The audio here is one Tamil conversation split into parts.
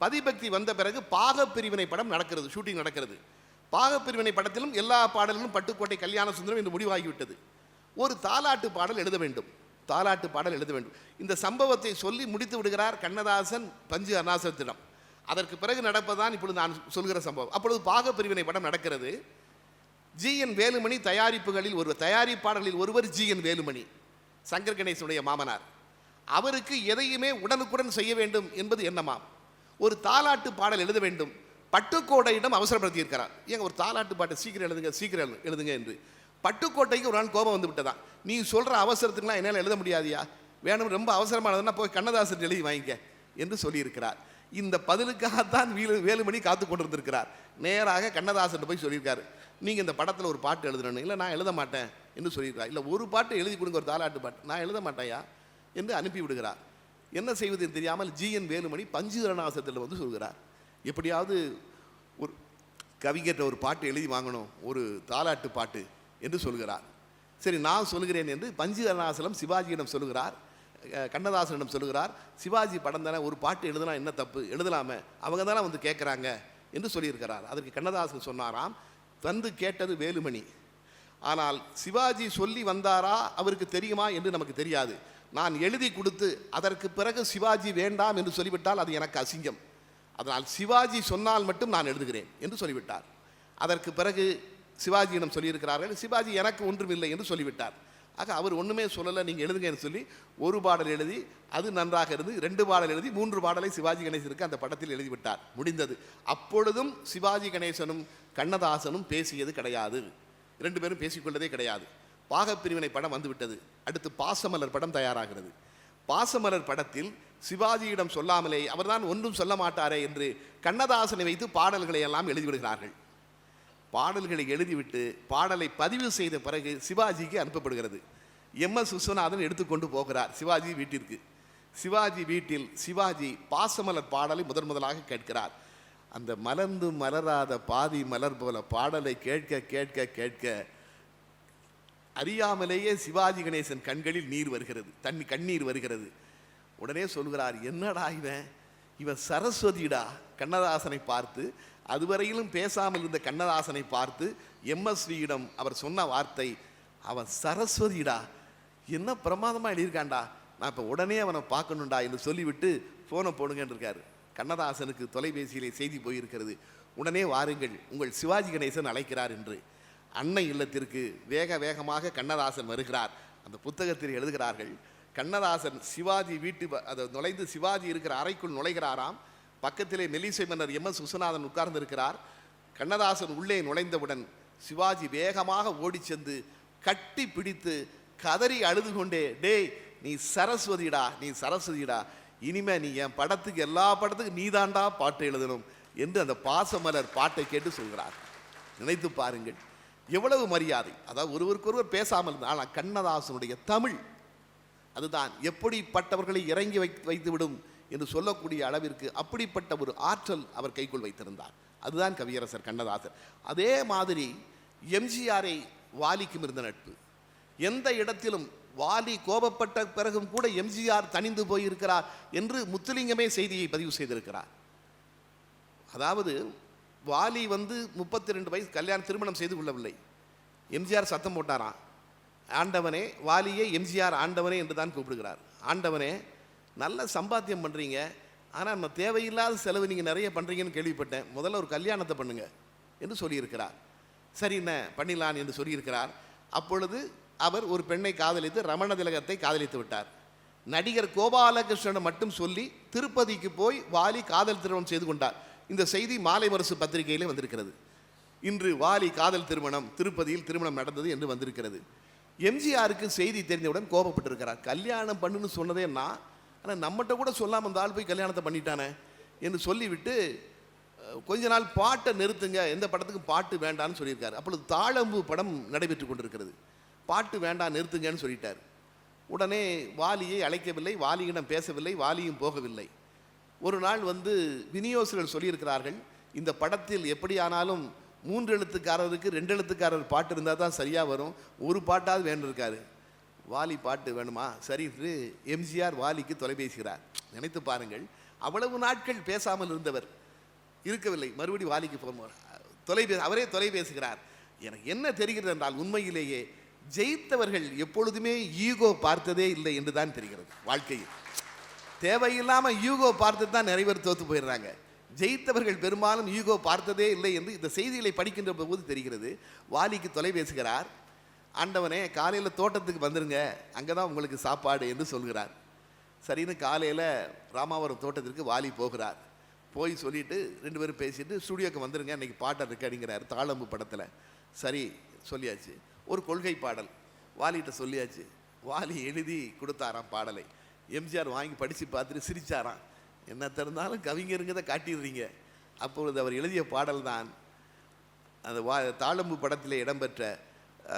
பதிபக்தி வந்த பிறகு பாகப்பிரிவினை படம் நடக்கிறது, ஷூட்டிங் நடக்கிறது. பாகப்பிரிவினை படத்திலும் எல்லா பாடல்களும் பட்டுக்கோட்டை கல்யாண சுந்தரம் என்று முடிவாகிவிட்டது. ஒரு தாலாட்டு பாடல் எழுத வேண்டும், தாலாட்டு பாடல் எழுத வேண்டும். இந்த சம்பவத்தை சொல்லி முடித்து விடுகிறார் கண்ணதாசன் பஞ்சு அருணாசலத்திடம். அதற்கு பிறகு நடப்பதுதான் இப்பொழுது நான் சொல்கிற சம்பவம். அப்பொழுது பாகப்பிரிவினை படம் நடக்கிறது. ஜி.என். வேலுமணி தயாரிப்புகளில் ஒருவர், தயாரிப்பாளர்களில் ஒருவர் ஜி.என். வேலுமணி, சங்கர் கணேசனுடைய மாமனார். அவருக்கு எதையுமே உடனுக்குடன் செய்ய வேண்டும் என்பது எண்ணமாம். ஒரு தாலாட்டு பாடல் எழுத வேண்டும், பட்டுக்கோட்டையிடம் அவசரப்படுத்தி இருக்கிறார். ஏங்க ஒரு தாலாட்டு பாட்டு சீக்கிரம் எழுதுங்க, சீக்கிரம் எழுதுங்க என்று. பட்டுக்கோட்டைக்கு ஒரு நாள் கோபம் வந்து விட்டதான். நீ சொல்கிற அவசரத்துக்குலாம் என்னால் எழுத முடியாதியா, வேணும் ரொம்ப அவசரமானதுன்னா போய் கண்ணதாசன் எழுதி வாங்கிக்க என்று சொல்லியிருக்கிறார். இந்த பதிலுக்காகத்தான் வேலுமணி காத்து கொண்டிருந்திருக்கிறார். நேராக கண்ணதாசன் போய் சொல்லியிருக்காரு, நீங்கள் இந்த படத்தில் ஒரு பாட்டு எழுதணும். இல்லை நான் எழுத மாட்டேன் என்று சொல்லியிருக்கார். இல்லை ஒரு பாட்டு எழுதி கொடுங்க, ஒரு தாலாட்டு பாட்டு. நான் எழுத மாட்டேயா என்று அனுப்பி விடுகிறார். என்ன செய்வது தெரியாமல் ஜி.என். வேலுமணி பஞ்சு அருணாசலத்தில் வந்து சொல்கிறார், எப்படியாவது ஒரு கவிஞர்கிட்ட ஒரு பாட்டு எழுதி வாங்கணும், ஒரு தாலாட்டு பாட்டு என்று சொல்கிறார். சரி நான் சொல்கிறேன் என்று பஞ்சு அருணாசலம் சிவாஜியிடம் சொல்கிறார், கண்ணதாசனிடம் சொல்கிறார். சிவாஜி படம் தானே, ஒரு பாட்டு எழுதலாம், என்ன தப்பு, எழுதலாமே, அவங்க தானே வந்து கேட்குறாங்க என்று சொல்லியிருக்கிறார். அதற்கு கண்ணதாசன் சொன்னாராம், வந்து கேட்டது வேலுமணி, ஆனால் சிவாஜி சொல்லி வந்தாரா அவருக்கு தெரியுமா என்று நமக்கு தெரியாது. நான் எழுதி கொடுத்து அதற்கு பிறகு சிவாஜி வேண்டாம் என்று சொல்லிவிட்டால் அது எனக்கு அசிங்கம். அதனால் சிவாஜி சொன்னால் மட்டும் நான் எழுதுகிறேன் என்று சொல்லிவிட்டார். அதற்கு பிறகு சிவாஜியிடம் சொல்லியிருக்கிறார்கள், சிவாஜி எனக்கு ஒன்றுமில்லை என்று சொல்லிவிட்டார். ஆக அவர் ஒன்றுமே சொல்லலை, நீங்கள் எழுதுங்கன்னு சொல்லி ஒரு பாடல் எழுதி அது நன்றாக இருந்து 2 பாடல் எழுதி 3 பாடலை சிவாஜி கணேசனுக்கு அந்த படத்தில் எழுதிவிட்டார். முடிந்தது. அப்பொழுதும் சிவாஜி கணேசனும் கண்ணதாசனும் பேசியது கிடையாது, 2 பேரும் பேசிக்கொண்டதே கிடையாது. பாகப்பிரிவினை படம் வந்துவிட்டது. அடுத்து பாசமலர் படம் தயாராகிறது. பாசமலர் படத்தில் சிவாஜியிடம் சொல்லாமலே அவர்தான் ஒன்றும் சொல்ல மாட்டாரே என்று கண்ணதாசனை வைத்து பாடல்களை எல்லாம் எழுதிவிடுகிறார்கள். பாடல்களை எழுதிவிட்டு பாடலை பதிவு செய்த பிறகு சிவாஜிக்கு அனுப்பப்படுகிறது. எம்.எஸ். விஸ்வநாதன் எடுத்துக்கொண்டு போகிறார் சிவாஜி வீட்டிற்கு. சிவாஜி வீட்டில் சிவாஜி பாசமலர் பாடலை முதலாக கேட்கிறார். அந்த மலர்ந்து மலராத பாதி மலர் போல பாடலை கேட்க கேட்க கேட்க அறியாமலேயே சிவாஜி கணேசன் கண்களில் நீர் வருகிறது, கண்ணீர் வருகிறது. உடனே சொல்கிறார், என்னடா இவன் சரஸ்வதிடா. கண்ணதாசனை பார்த்து, அதுவரையிலும் பேசாமல் இருந்த கண்ணதாசனை பார்த்து எம்.எஸ்.வியிடம் அவர் சொன்ன வார்த்தை, அவன் சரஸ்வதிடா, என்ன பிரமாதமாக எழுதியிருக்காண்டா, நான் இப்போ உடனே அவனை பார்க்கணுண்டா என்று சொல்லிவிட்டு ஃபோனை போடுங்கன்னு இருக்கார். கண்ணதாசனுக்கு தொலைபேசியிலே செய்தி போயிருக்கிறது, உடனே வாருங்கள் உங்கள் சிவாஜி கணேசன் அழைக்கிறார் என்று. அன்னை இல்லத்திற்கு வேகமாக கண்ணதாசன் வருகிறார். அந்த புத்தகத்தில் எழுதுகிறார்கள், கண்ணதாசன் சிவாஜி வீட்டு அதை நுழைந்து சிவாஜி இருக்கிற அறைக்குள் நுழைகிறாராம். பக்கத்திலே மெல்லிசை மன்னர் எம்.எஸ். விஸ்வநாதன் உட்கார்ந்து இருக்கிறார். கண்ணதாசன் உள்ளே நுழைந்தவுடன் சிவாஜி வேகமாக ஓடி சென்று கட்டி பிடித்து கதறி அழுது கொண்டே, டேய் நீ சரஸ்வதிடா, நீ சரஸ்வதிடா, இனிமே நீ என் படத்துக்கு எல்லா படத்துக்கும் நீதாண்டா பாட்டு எழுதணும் என்று அந்த பாசமலர் பாட்டை கேட்டு சொல்கிறார். நினைத்து பாருங்கள் எவ்வளவு மரியாதை. அதாவது ஒருவருக்கொருவர் பேசாமல் இருந்தால், ஆனால் கண்ணதாசனுடைய தமிழ் அதுதான் எப்படிப்பட்டவர்களை இறங்கி வைத்துவிடும் என்று சொல்லக்கூடிய அளவிற்கு அப்படிப்பட்ட ஒரு ஆற்றல் அவர் கைக்குள் வைத்திருந்தார். அதுதான் கவியரசர் கண்ணதாசன். அதே மாதிரி எம்ஜிஆரை வாலிக்கும் இருந்த நட்பு. எந்த இடத்திலும் வாலி கோபப்பட்ட பிறகும் கூட எம்ஜிஆர் தனிந்து போயிருக்கிறார் என்று முத்துலிங்கமே செய்தியை பதிவு செய்திருக்கிறார். அதாவது வாலி 32 வயசு திருமணம் செய்து கொள்ளவில்லை. எம்ஜிஆர் சத்தம் போட்டாராம், ஆண்டவனே, வாலியே எம்ஜிஆர் ஆண்டவனே என்று தான் கூப்பிடுகிறார். ஆண்டவனே, நல்ல சம்பாத்தியம் பண்ணுறீங்க, ஆனால் நம்ம தேவையில்லாத செலவு நீங்கள் நிறைய பண்ணுறீங்கன்னு கேள்விப்பட்டேன், முதல்ல ஒரு கல்யாணத்தை பண்ணுங்க என்று சொல்லியிருக்கிறார். சரி என்ன பண்ணிடலான் என்று சொல்லியிருக்கிறார். அப்பொழுது அவர் ஒரு பெண்ணை காதலித்து ரமண திலகத்தை காதலித்து விட்டார். நடிகர் கோபாலகிருஷ்ணன் மட்டும் சொல்லி திருப்பதிக்கு போய் வாலி காதல் திருமணம் செய்து கொண்டார். இந்த செய்தி மாலை முரசு பத்திரிகையிலே வந்திருக்கிறது. இன்று வாலி காதல் திருமணம் திருப்பதியில் திருமணம் நடந்தது என்று வந்திருக்கிறது. எம்ஜிஆருக்கு செய்தி தெரிந்தவுடன் கோபப்பட்டிருக்கிறார். கல்யாணம் பண்ணுன்னு சொன்னதே நான், ஆனால் நம்மகிட்ட கூட சொல்லாமல் அந்த ஆள் போய் கல்யாணத்தை பண்ணிட்டானே என்று சொல்லிவிட்டு கொஞ்ச நாள் பாட்டை நிறுத்துங்க, எந்த படத்துக்கும் பாட்டு வேண்டான்னு சொல்லியிருக்காரு. அப்பொழுது தாழம்பு படம் நடைபெற்று கொண்டிருக்கிறது. பாட்டு வேண்டாம் நிறுத்துங்கன்னு சொல்லிட்டார். உடனே வாலியை அழைக்கவில்லை, வாலியிடம் பேசவில்லை, வாலியும் போகவில்லை. ஒரு நாள் விநியோகர்கள் சொல்லியிருக்கிறார்கள், இந்த படத்தில் எப்படியானாலும் 3 எழுத்துக்காரருக்கு 2 எழுத்துக்காரர் பாட்டு இருந்தால் தான் சரியாக வரும், ஒரு பாட்டாவது வேண்டியிருக்காரு. வாலி பாட்டு வேணுமா, சரி என்று எம்ஜிஆர் வாலிக்கு தொலைபேசுகிறார். நினைத்து பாருங்கள், அவ்வளவு நாட்கள் பேசாமல் இருந்தவர் இருக்கவில்லை. மறுபடி வாலிக்கு போகிறார். அவரே தொலைபேசுகிறார். எனக்கு என்ன தெரிகிறது என்றால், உண்மையிலேயே ஜெயித்தவர்கள் எப்பொழுதுமே ஈகோ பார்த்ததே இல்லை என்று தான் தெரிகிறது. வாழ்க்கையில் தேவையில்லாமல் ஈகோ பார்த்து தான் நிறைய பேர் தோற்று போயிடுறாங்க. ஜெயித்தவர்கள் பெரும்பாலும் ஈகோ பார்த்ததே இல்லை என்று இந்த செய்திகளை படிக்கின்ற போது தெரிகிறது. வாலிக்கு தொலைபேசுகிறார். ஆண்டவனே, காலையில் தோட்டத்துக்கு வந்துருங்க, அங்கே தான் உங்களுக்கு சாப்பாடு என்று சொல்கிறார். சரின்னு காலையில் ராமாவரம் தோட்டத்திற்கு வாலி போகிறார். போய் சொல்லிவிட்டு 2 பேரும் பேசிட்டு ஸ்டுடியோக்கு வந்துருங்க, இன்றைக்கி பாட்டை ரெக்கார்டிங்கிறார் தாளம்பு படத்தில். சரி சொல்லியாச்சு. ஒரு கொள்கை பாடல் வாலிகிட்ட சொல்லியாச்சு. வாலி எழுதி கொடுத்தாராம் பாடலை. எம்ஜிஆர் வாங்கி படித்து பார்த்துட்டு சிரிச்சாராம். என்ன திறந்தாலும் கவிஞருங்கதை காட்டிடுறீங்க. அப்பொழுது அவர் எழுதிய பாடல் தான் அந்த தாளம்பு படத்திலே இடம்பெற்ற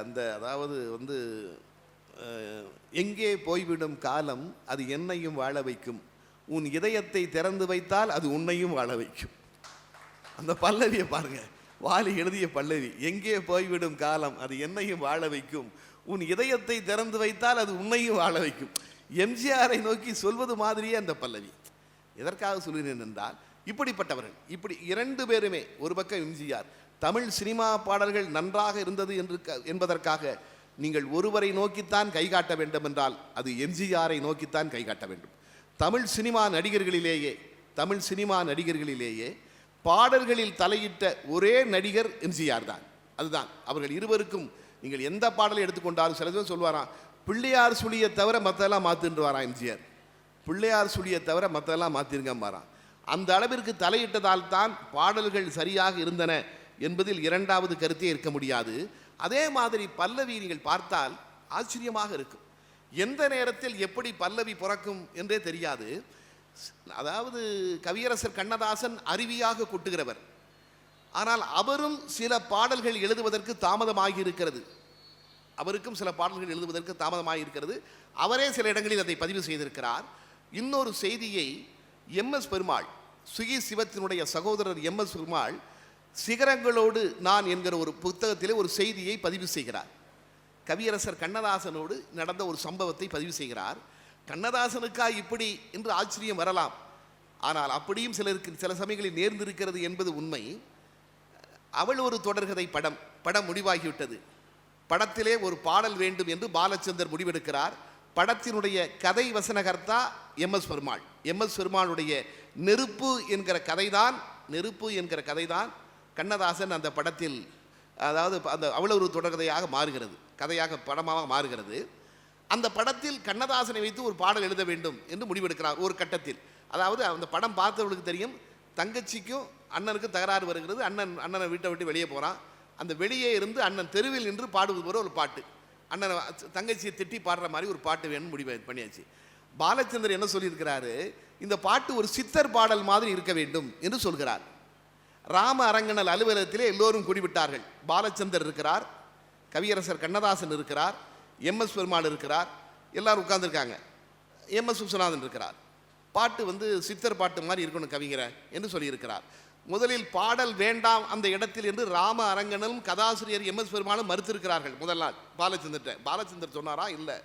அந்த, அதாவது எங்கே போய்விடும் காலம் அது என்னையும் வாழ வைக்கும், உன் இதயத்தை திறந்து வைத்தால் அது உன்னையும் வாழ வைக்கும். அந்த பல்லவியை பாருங்க, வாலி எழுதிய பல்லவி. எங்கே போய்விடும் காலம் அது என்னையும் வாழ வைக்கும், உன் இதயத்தை திறந்து வைத்தால் அது உன்னையும் வாழ வைக்கும். எம்ஜிஆரை நோக்கி சொல்வது மாதிரியே அந்த பல்லவி. எதற்காக சொல்கிறேன் என்றால், இப்படிப்பட்டவர்கள், இப்படி 2 பேருமே, ஒரு பக்கம் எம்ஜிஆர், தமிழ் சினிமா பாடல்கள் நன்றாக இருந்தது என்பதற்காக நீங்கள் ஒருவரை நோக்கித்தான் கை காட்ட வேண்டும் என்றால் அது எம்ஜிஆரை நோக்கித்தான் கை காட்ட வேண்டும். தமிழ் சினிமா நடிகர்களிலேயே பாடல்களில் தலையிட்ட ஒரே நடிகர் எம்ஜிஆர் தான். அதுதான் அவர்கள் இருவருக்கும். நீங்கள் எந்த பாடலை எடுத்துக்கொண்டாலும் சில பேர் சொல்வாராம், பிள்ளையார் சுழியை தவிர மற்றெல்லாம் மாற்றிட்டு வரான் எம்ஜிஆர். பிள்ளையார் சுழியை தவிர மற்றெல்லாம் மாற்றிருங்க பாரான். அந்த அளவிற்கு தலையிட்டதால் தான் பாடல்கள் சரியாக இருந்தன என்பதில் 2வது கருத்தே இருக்க முடியாது. அதே மாதிரி பல்லவி நீங்கள் பார்த்தால் ஆச்சரியமாக இருக்கும். எந்த நேரத்தில் எப்படி பல்லவி பிறக்கும் என்றே தெரியாது. அதாவது கவியரசர் கண்ணதாசன் அருவியாக கொட்டுகிறவர். ஆனால் அவரும் சில பாடல்கள் எழுதுவதற்கு தாமதமாகி இருக்கிறது. அவரே சில இடங்களில் அதை பதிவு செய்திருக்கிறார். இன்னொரு செய்தியை எம்எஸ் பெருமாள், சுகி சிவத்தினுடைய சகோதரர் எம்எஸ் பெருமாள் சிகரங்களோடு நான் என்கிற ஒரு புத்தகத்திலே ஒரு செய்தியை பதிவு செய்கிறார். கவியரசர் கண்ணதாசனோடு நடந்த ஒரு சம்பவத்தை பதிவு செய்கிறார். கண்ணதாசனுக்கா இப்படி என்று ஆச்சரியம் வரலாம். ஆனால் அப்படியும் சில சமயங்களில் நேர்ந்திருக்கிறது என்பது உண்மை. அவள் ஒரு தொடர்கதை படம் முடிவாகிவிட்டது. படத்திலே ஒரு பாடல் வேண்டும் என்று பாலச்சந்தர் முடிவெடுக்கிறார். படத்தினுடைய கதை வசனகர்த்தா எம்எஸ் பெருமாளுடைய நெருப்பு என்கிற கதைதான் கண்ணதாசன் அந்த படத்தில், அதாவது அந்த அவ்வளவு ஒரு தொடர்கதையாக மாறுகிறது, படமாக மாறுகிறது. அந்த படத்தில் கண்ணதாசனை வைத்து ஒரு பாடல் எழுத வேண்டும் என்று முடிவெடுக்கிறார் ஒரு கட்டத்தில். அதாவது அந்த படம் பார்த்தவர்களுக்கு தெரியும், தங்கச்சிக்கும் அண்ணனுக்கும் தகராறு வருகிறது. அண்ணனை வீட்டை விட்டு வெளியே போகிறான். அந்த வெளியே இருந்து அண்ணன் தெருவில் நின்று பாடுவது போல ஒரு பாட்டு, அண்ணனை தங்கச்சியை திட்டி பாடுற மாதிரி ஒரு பாட்டு வேணும்னு முடிவு பண்ணியாச்சு. பாலச்சந்தர் என்ன சொல்லியிருக்கிறாரு, இந்த பாட்டு ஒரு சித்தர் பாடல் மாதிரி இருக்க வேண்டும் என்று சொல்கிறார். ராம அரங்கனல் அலுவலகத்திலே எல்லோரும் கூடிவிட்டார்கள். பாலச்சந்தர் இருக்கிறார், கவியரசர் கண்ணதாசன் இருக்கிறார், எம்எஸ் பெருமாள் இருக்கிறார், எல்லாரும் உட்கார்ந்துருக்காங்க. எம்எஸ் விஸ்வநாதன் இருக்கிறார். பாட்டு சித்தர் பாட்டு மாதிரி இருக்கணும் கவிஞரை என்று சொல்லியிருக்கிறார். முதலில் பாடல் வேண்டாம் அந்த இடத்தில் என்று ராம அரங்கனும் கதாசிரியர் எம்எஸ் பெருமாளும் மறுத்திருக்கிறார்கள். முதல் நாள் பாலச்சந்தர் சொன்னாரா, இல்லை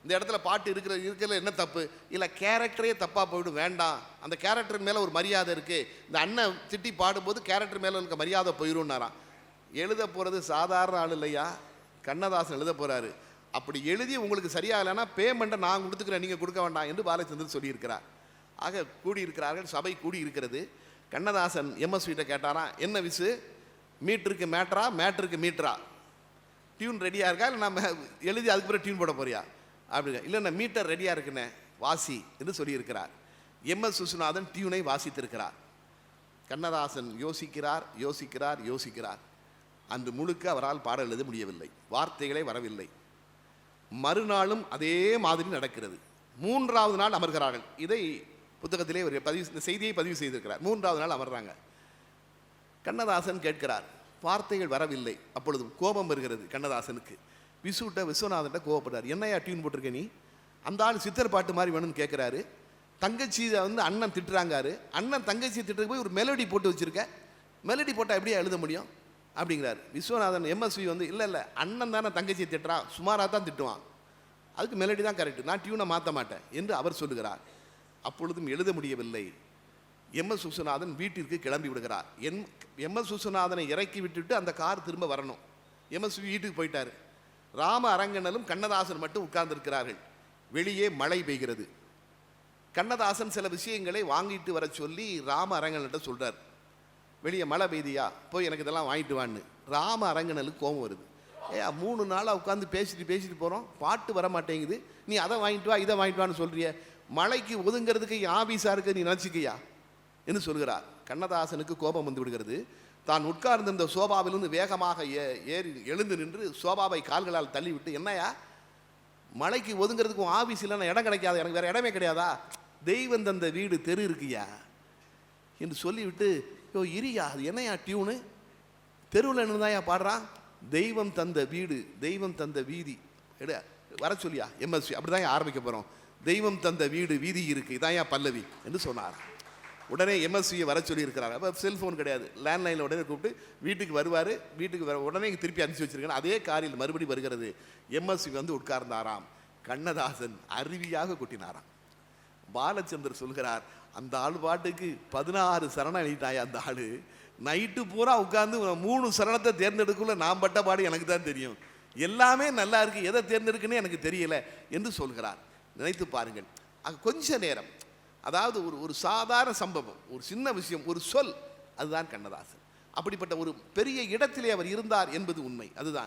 இந்த இடத்துல பாட்டு இருக்கிறது என்ன தப்பு, இல்லை கேரக்டரே தப்பாக போய்டும், வேண்டாம், அந்த கேரக்டர் மேலே ஒரு மரியாதை இருக்குது, இந்த அண்ணன் திட்டி பாடும்போது கேரக்டர் மேலே எனக்கு மரியாதை போயிடும்னாராம். எழுத போகிறது சாதாரண ஆள் இல்லையா, கண்ணதாசன் எழுத போகிறாரு. அப்படி எழுதி உங்களுக்கு சரியாக இல்லைன்னா பேமெண்ட்டை நான் கொடுத்துக்கிறேன், நீங்கள் கொடுக்க வேண்டாம் என்று பாலச்சந்தர் சொல்லியிருக்கிறார். ஆக கூடியிருக்கிறார்கள், சபை கூடி இருக்கிறது. கண்ணதாசன் எம்எஸ் வீட்டை கேட்டாராம், என்ன விசு, மீட்டருக்கு மேட்டருக்கு மீட்டரா, டியூன் ரெடியாக இருக்கா, இல்லை நம்ம எழுதி அதுக்கு பிறகு டியூன் போட போறியா அப்படிங்க, இல்லைண்ணா மீட்டர் ரெடியாக இருக்குண்ணே வாசி என்று சொல்லியிருக்கிறார். எம்எஸ் விஸ்வநாதன் டியூனை வாசித்திருக்கிறார். கண்ணதாசன் யோசிக்கிறார். அன்று முழுக்க அவரால் பாடல் எழுத முடியவில்லை, வார்த்தைகளே வரவில்லை. மறுநாளும் அதே மாதிரி நடக்கிறது. 3வது நாள் அமர்கிறார்கள். இதை புத்தகத்திலே ஒரு இந்த செய்தியை பதிவு செய்திருக்கிறார். 3வது நாள் அமர்றாங்க. கண்ணதாசன் கேட்கிறார், வார்த்தைகள் வரவில்லை. அப்பொழுது கோபம் வருகிறது கண்ணதாசனுக்கு. விஸ்வநாதன்ட்ட கோபப்படுறார். என்னையா டியூன் போட்டிருக்க நீ, அந்த ஆள் சித்தர் பாட்டு மாதிரி வேணும்னு கேட்குறாரு. தங்கச்சி அண்ணன் திட்டுறாங்காரு, அண்ணன் தங்கச்சி திட்டுறதுக்கு போய் ஒரு மெலடி போட்டு வச்சுருக்க, மெலடி போட்டால் எப்படியா எழுத முடியும் அப்படிங்கிறார். விஸ்வநாதன் எம்எஸ்வி இல்லை அண்ணன் தானே தங்கச்சியை திட்டுறான், சுமாராக தான் திட்டுவான், அதுக்கு மெலடி தான் கரெக்டு, நான் டியூனை மாற்ற மாட்டேன் என்று அவர் சொல்லுகிறார். அப்பொழுதும் எழுத முடியவில்லை. எம்.எஸ். விஸ்வநாதன் வீட்டிற்கு கிளம்பி விடுகிறார். எம்.எஸ். விஸ்வநாதனை இறக்கி விட்டுட்டு அந்த கார் திரும்ப வரணும். எம்.எஸ். வீட்டுக்கு போயிட்டாரு. ராம அரங்கனலும் கண்ணதாசன் மட்டும் உட்கார்ந்திருக்கிறார்கள். வெளியே மழை பெய்கிறது. கண்ணதாசன் சில விஷயங்களை வாங்கிட்டு வர சொல்லி ராம அரங்கன்கிட்ட சொல்றார். வெளியே மழை பெய்தியா, போய் எனக்கு இதெல்லாம் வாங்கிட்டு வான்னு. ராம அரங்கனலுக்கு கோபம் வருது. 3 நாளாக உட்காந்து பேசிட்டு போகிறோம், பாட்டு வர மாட்டேங்குது, நீ அதை வாங்கிட்டு வா இதை வாங்கிட்டு வான்னு சொல்றிய, மழைக்கு ஒதுங்கிறதுக்கு ஆபீஸாக இருக்க நீ நினச்சிக்கையா என்று சொல்கிறார். கண்ணதாசனுக்கு கோபம் வந்து விடுகிறது. தான் உட்கார்ந்திருந்த சோபாவிலிருந்து வேகமாக ஏறி எழுந்து நின்று சோபாவை கால்களால் தள்ளிவிட்டு, என்னையா மழைக்கு ஒதுங்கிறதுக்கும் ஆபீஸ் இல்லைன்னா இடம் கிடைக்காது, எனக்கு வேற இடமே கிடையாதா, தெய்வம் தந்த வீடு தெரு இருக்குயா என்று சொல்லிவிட்டு, இரியா அது என்னையா டியூனு, தெருவில் என்னதாயா பாடுறான், தெய்வம் தந்த வீடு தெய்வம் தந்த வீதி வர சொல்லியா எம்எஸ்வி, அப்படிதான் ஆரம்பிக்க போகிறோம், தெய்வம் தந்த வீடு வீதி இருக்கு இதாயா பல்லவி என்று சொன்னார். உடனே எம்எஸ்வியை வர சொல்லி இருக்கிறார். அப்போ செல்ஃபோன் கிடையாது, லேண்ட்லைனில் உடனே கூப்பிட்டு வீட்டுக்கு வருவார். வீட்டுக்கு உடனே திருப்பி அனுப்பிச்சி வச்சிருக்கேன். அதே காரில் மறுபடி வருகிறது. எம்எஸ்வி வந்து உட்கார்ந்தாராம். கண்ணதாசன் அருவியாக கொட்டினாராம். பாலச்சந்தர் சொல்கிறார், அந்த ஆள் பாட்டுக்கு 16 சரணம் எழுதிட்டாயா அந்த ஆள், நைட்டு பூரா உட்கார்ந்து 3 சரணத்தை தேர்ந்தெடுக்கல நான் பட்ட பாடு எனக்கு தான் தெரியும், எல்லாமே நல்லா இருக்கு, எதை தேர்ந்தெடுக்குன்னு எனக்கு தெரியல என்று சொல்கிறார். நினைத்து பாருங்கள். கொஞ்ச நேரம், அதாவது ஒரு சாதாரண சம்பவம், ஒரு சின்ன விஷயம், ஒரு சொல், அதுதான் கண்ணதாசன். அப்படிப்பட்ட ஒரு பெரிய இடத்திலே அவர் இருந்தார் என்பது உண்மை. அதுதான்